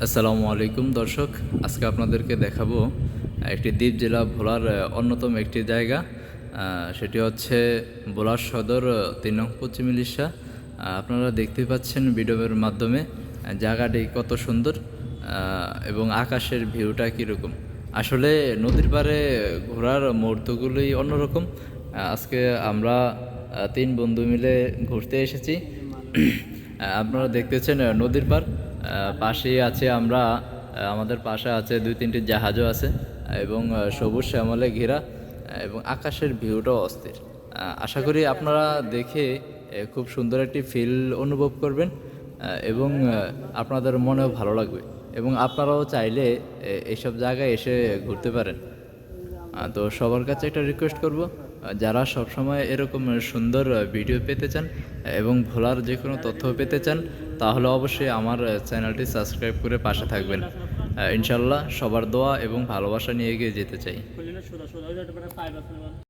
আসসালামু আলাইকুম দর্শক, আজকে আপনাদেরকে দেখাবো একটি দ্বীপ জেলা ভোলার অন্যতম একটি জায়গা। সেটি হচ্ছে ভোলার সদর 3 নং পশ্চিম ইলিশা। আপনারা দেখতেই পাচ্ছেন ভিডিওর মাধ্যমে জায়গাটি কত সুন্দর এবং আকাশের ভিউটা কীরকম। আসলে নদীর পাড়ে ঘোরার মুহূর্তগুলোই অন্যরকম। আজকে আমরা 3 বন্ধু মিলে ঘুরতে এসেছি। আপনারা দেখতেছেন নদীর পাড়, পাশেই আছে আমরা, আমাদের পাশে আছে 2-3টি জাহাজও আছে এবং সবুজ শ্যামলে ঘেরা এবং আকাশের ভিউটাও অস্থির। আশা করি আপনারা দেখে খুব সুন্দর একটি ফিল অনুভব করবেন এবং আপনাদের মনেও ভালো লাগবে এবং আপনারাও চাইলে এইসব জায়গায় এসে ঘুরতে পারেন। তো সবার কাছে একটা রিকোয়েস্ট করব, যারা সবসময় এরকম সুন্দর ভিডিও পেতে চান এবং ভোলার যে কোনো তথ্য পেতে চান, তাহলে অবশ্যই আমার চ্যানেলটি সাবস্ক্রাইব করে পাশে থাকবেন। ইনশাল্লাহ সবার দোয়া এবং ভালোবাসা নিয়ে এগিয়ে যেতে চাই।